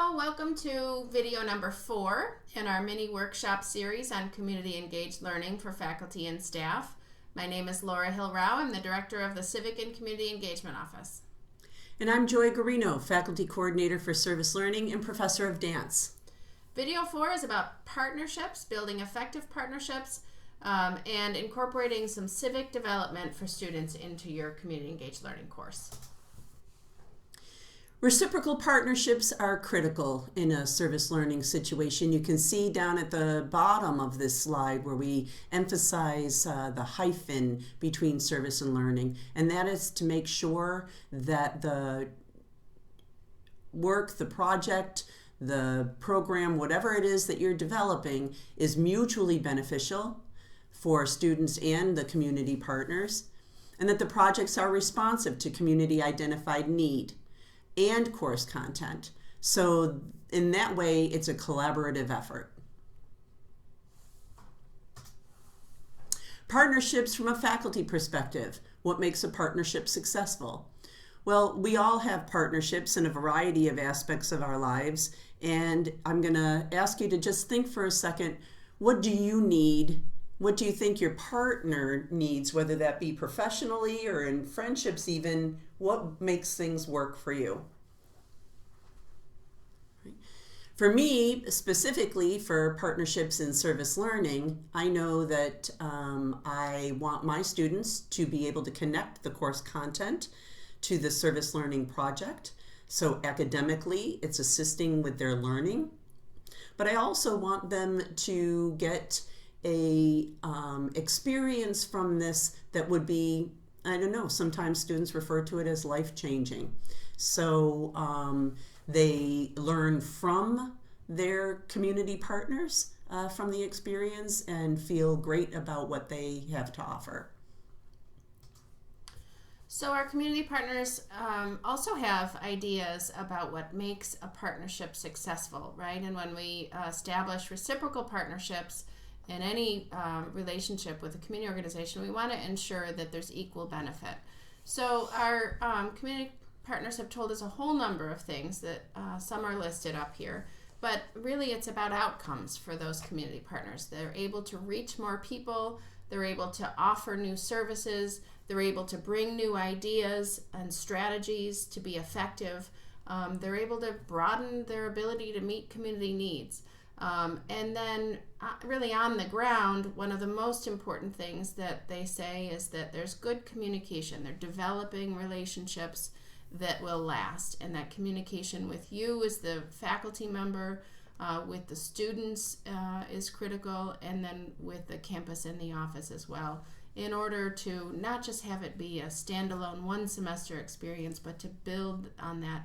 Hello, welcome to video number 4 in our mini workshop series on community engaged learning for faculty and staff. My name is Laura Hill-Rao. I'm the director of the Civic and Community Engagement Office. And I'm Joy Garino, faculty coordinator for service learning and professor of dance. Video 4 is about partnerships, building effective partnerships, and incorporating some civic development for students into your community engaged learning course. Reciprocal partnerships are critical in a service learning situation. You can see down at the bottom of this slide where we emphasize the hyphen between service and learning, and that is to make sure that the work, the project, the program, whatever it is that you're developing is mutually beneficial for students and the community partners, and that the projects are responsive to community identified need and course content. So in that way, it's a collaborative effort. Partnerships from a faculty perspective. What makes a partnership successful? Well, we all have partnerships in a variety of aspects of our lives, and I'm going to ask you to just think for a second, what do you need? What do you think your partner needs, whether that be professionally or in friendships even? What makes things work for you? For me, specifically for partnerships in service learning, I know that I want my students to be able to connect the course content to the service learning project. So academically, it's assisting with their learning. But I also want them to get a experience from this that would be, I don't know, sometimes students refer to it as life-changing. So they learn from their community partners from the experience and feel great about what they have to offer. So our community partners also have ideas about what makes a partnership successful, right? And when we establish reciprocal partnerships in any relationship with a community organization, we want to ensure that there's equal benefit. So our community partners have told us a whole number of things that some are listed up here, but really it's about outcomes for those community partners. They're able to reach more people, they're able to offer new services, they're able to bring new ideas and strategies to be effective. They're able to broaden their ability to meet community needs. And then really on the ground, one of the most important things that they say is that there's good communication. They're developing relationships that will last, and that communication with you as the faculty member, with the students is critical, and then with the campus and the office as well, in order to not just have it be a standalone one semester experience, but to build on that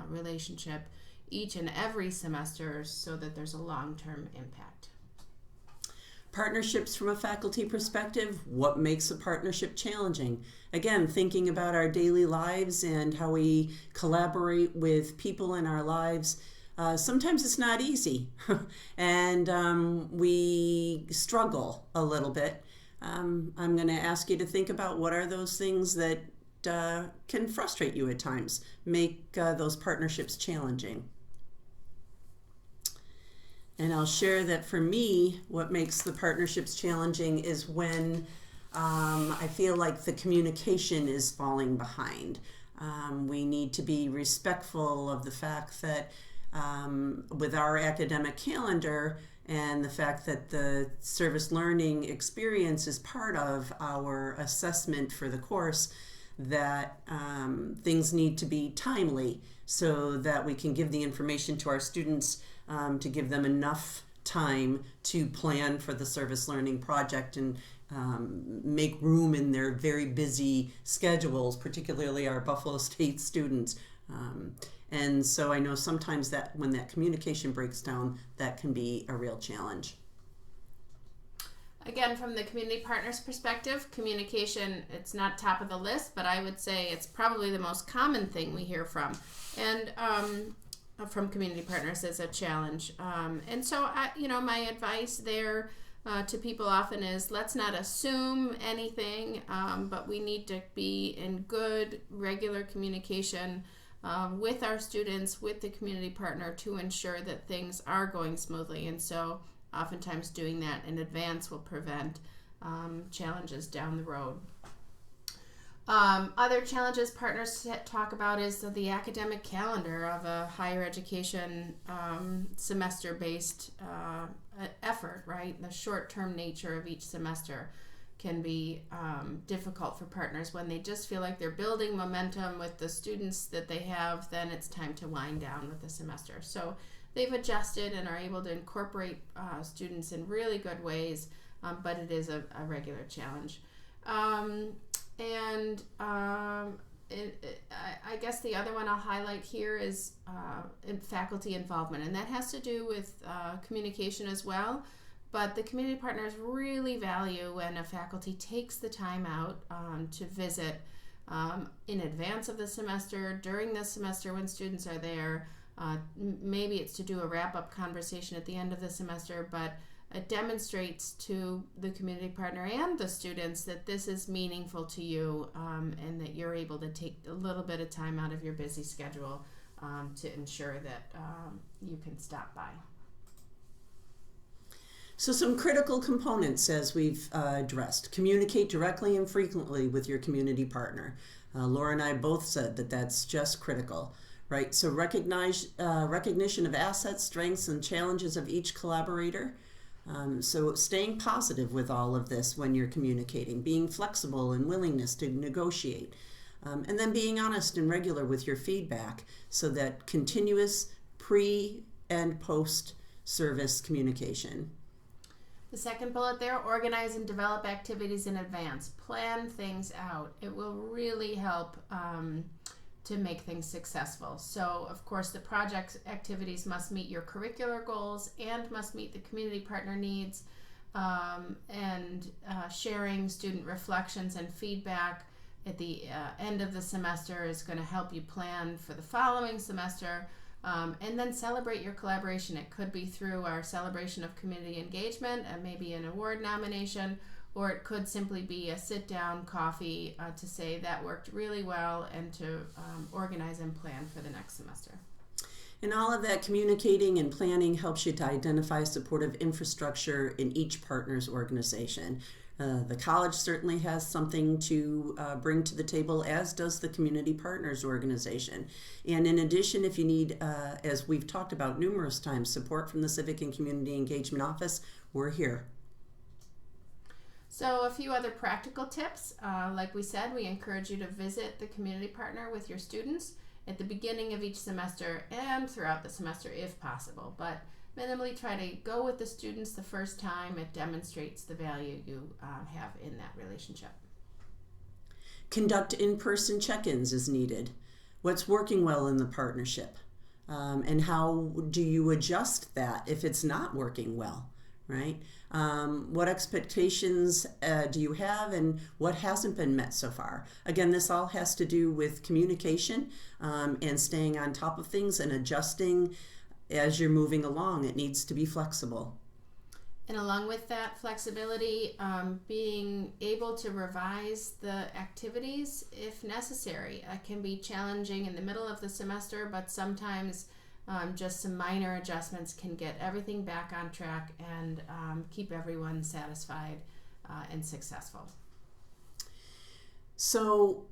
relationship each and every semester so that there's a long-term impact. Partnerships from a faculty perspective, what makes a partnership challenging? Again, thinking about our daily lives and how we collaborate with people in our lives, sometimes it's not easy and we struggle a little bit. I'm going to ask you to think about what are those things that can frustrate you at times, make those partnerships challenging. And I'll share that for me, what makes the partnerships challenging is when I feel like the communication is falling behind. We need to be respectful of the fact that with our academic calendar and the fact that the service learning experience is part of our assessment for the course, that things need to be timely so that we can give the information to our students to give them enough time to plan for the service learning project and make room in their very busy schedules, particularly our Buffalo State students. And so I know sometimes that when that communication breaks down, that can be a real challenge. Again, from the community partners perspective, communication, it's not top of the list, but I would say it's probably the most common thing we hear from. And from community partners as a challenge. And so, my advice there to people often is let's not assume anything, but we need to be in good, regular communication with our students, with the community partner, to ensure that things are going smoothly. And so oftentimes doing that in advance will prevent challenges down the road. Other challenges partners talk about is the academic calendar of a higher education semester-based effort, right? The short-term nature of each semester can be difficult for partners. When they just feel like they're building momentum with the students that they have, then it's time to wind down with the semester. So they've adjusted and are able to incorporate students in really good ways, but it is a regular challenge. I guess the other one I'll highlight here is faculty involvement, and that has to do with communication as well. But the community partners really value when a faculty takes the time out to visit in advance of the semester, during the semester when students are there. Maybe it's to do a wrap-up conversation at the end of the semester, but it demonstrates to the community partner and the students that this is meaningful to you, and that you're able to take a little bit of time out of your busy schedule to ensure that you can stop by. So some critical components, as we've addressed: communicate directly and frequently with your community partner. Laura and I both said that that's just critical, right? So recognition of assets, strengths, and challenges of each collaborator. So staying positive with all of this when you're communicating, being flexible and willingness to negotiate, and then being honest and regular with your feedback, so that continuous pre and post service communication. The second bullet there: organize and develop activities in advance. Plan things out. It will really help to make things successful. So, of course, the project activities must meet your curricular goals and must meet the community partner needs. Sharing student reflections and feedback at the end of the semester is going to help you plan for the following semester. And then celebrate your collaboration. It could be through our celebration of community engagement and maybe an award nomination, or it could simply be a sit-down coffee to say that worked really well, and to organize and plan for the next semester. And all of that communicating and planning helps you to identify supportive infrastructure in each partner's organization. The college certainly has something to bring to the table, as does the community partners organization. And in addition, if you need, as we've talked about numerous times, support from the Civic and Community Engagement Office, we're here. So a few other practical tips. Like we said, we encourage you to visit the community partner with your students at the beginning of each semester and throughout the semester if possible. But minimally try to go with the students the first time. It demonstrates the value you have in that relationship. Conduct in-person check-ins as needed. What's working well in the partnership? And how do you adjust that if it's not working well, right? What expectations do you have, and what hasn't been met so far? Again, this all has to do with communication and staying on top of things and adjusting as you're moving along. It needs to be flexible. And along with that flexibility, being able to revise the activities if necessary. It can be challenging in the middle of the semester, but sometimes just some minor adjustments can get everything back on track and keep everyone satisfied and successful. So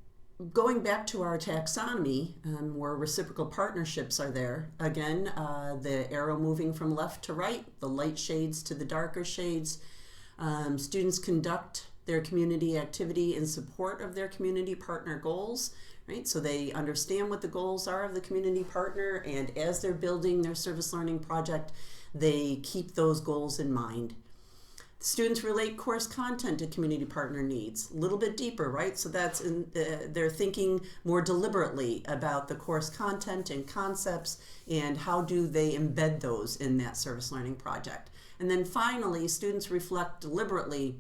going back to our taxonomy, where reciprocal partnerships are there, again, the arrow moving from left to right, the light shades to the darker shades. Students conduct their community activity in support of their community partner goals, right? So they understand what the goals are of the community partner, and as they're building their service learning project, they keep those goals in mind. Students relate course content to community partner needs, a little bit deeper, right? So that's they're thinking more deliberately about the course content and concepts, and how do they embed those in that service learning project. And then finally, students reflect deliberately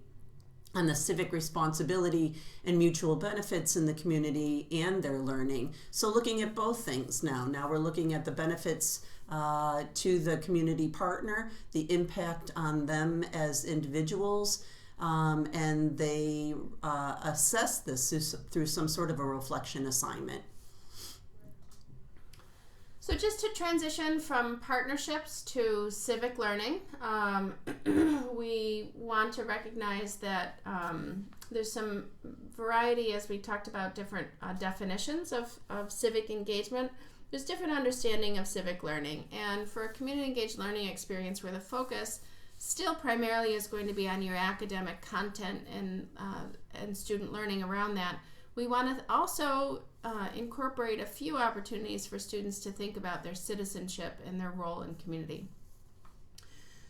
on the civic responsibility and mutual benefits in the community and their learning. So looking at both things now. Now we're looking at the benefits to the community partner, the impact on them as individuals, and they assess this through some sort of a reflection assignment. So just to transition from partnerships to civic learning, we want to recognize that there's some variety, as we talked about different definitions of civic engagement. There's different understanding of civic learning. And for a community engaged learning experience where the focus still primarily is going to be on your academic content and student learning around that, we want to also incorporate a few opportunities for students to think about their citizenship and their role in community.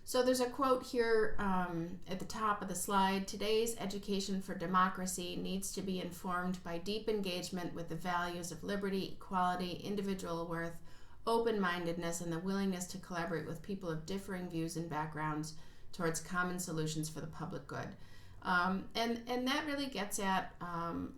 So there's a quote here at the top of the slide: "Today's education for democracy needs to be informed by deep engagement with the values of liberty, equality, individual worth, open-mindedness, and the willingness to collaborate with people of differing views and backgrounds towards common solutions for the public good." And that really gets at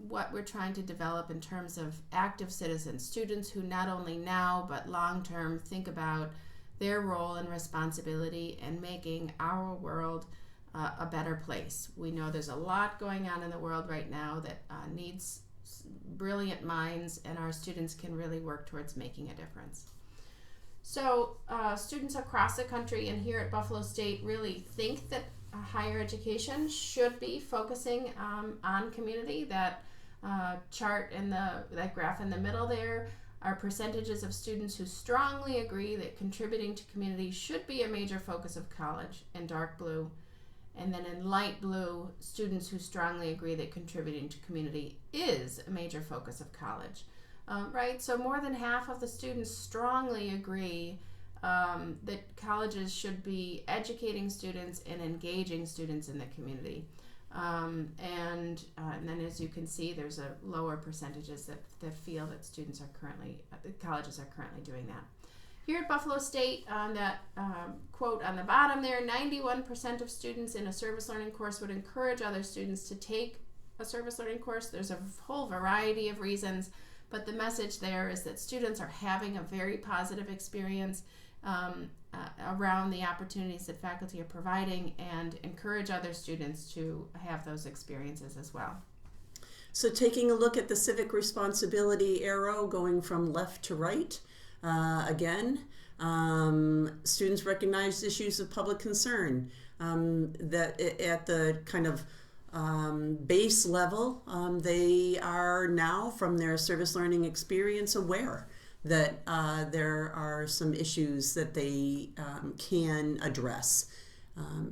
what we're trying to develop in terms of active citizens, students who not only now but long-term think about their role and responsibility in making our world a better place. We know there's a lot going on in the world right now that needs brilliant minds, and our students can really work towards making a difference. So students across the country and here at Buffalo State really think that higher education should be focusing on community. That chart in that graph in the middle there are percentages of students who strongly agree that contributing to community should be a major focus of college in dark blue. And then in light blue, students who strongly agree that contributing to community is a major focus of college. Right? So more than half of the students strongly agree that colleges should be educating students and engaging students in the community. And then, as you can see, there's a lower percentages that feel that colleges are currently doing that. Here at Buffalo State, on that quote on the bottom there, 91% of students in a service learning course would encourage other students to take a service learning course. There's a whole variety of reasons, but the message there is that students are having a very positive experience around the opportunities that faculty are providing, and encourage other students to have those experiences as well. So taking a look at the civic responsibility arrow going from left to right, again, students recognize issues of public concern, that at the kind of base level, they are now, from their service learning experience, aware that there are some issues that they can address.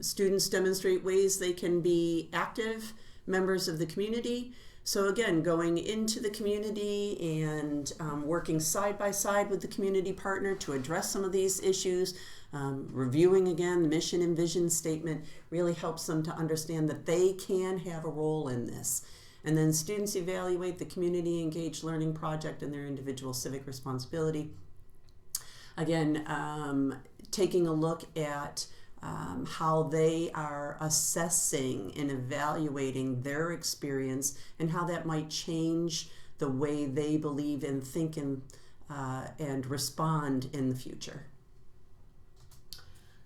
Students demonstrate ways they can be active members of the community. So again, going into the community and working side by side with the community partner to address some of these issues, reviewing again the mission and vision statement really helps them to understand that they can have a role in this. And then students evaluate the community engaged learning project and their individual civic responsibility. Again, taking a look at how they are assessing and evaluating their experience and how that might change the way they believe and think and respond in the future.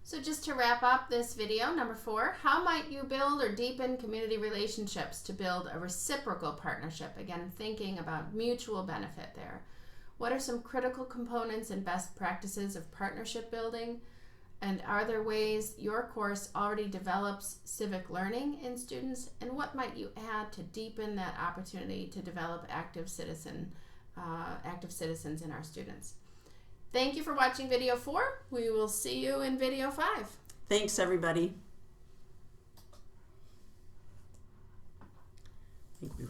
So just to wrap up this video, number 4, how might you build or deepen community relationships to build a reciprocal partnership? Again, thinking about mutual benefit there. What are some critical components and best practices of partnership building? And are there ways your course already develops civic learning in students? And what might you add to deepen that opportunity to develop active citizens in our students? Thank you for watching video 4. We will see you in video 5. Thanks, everybody. I think we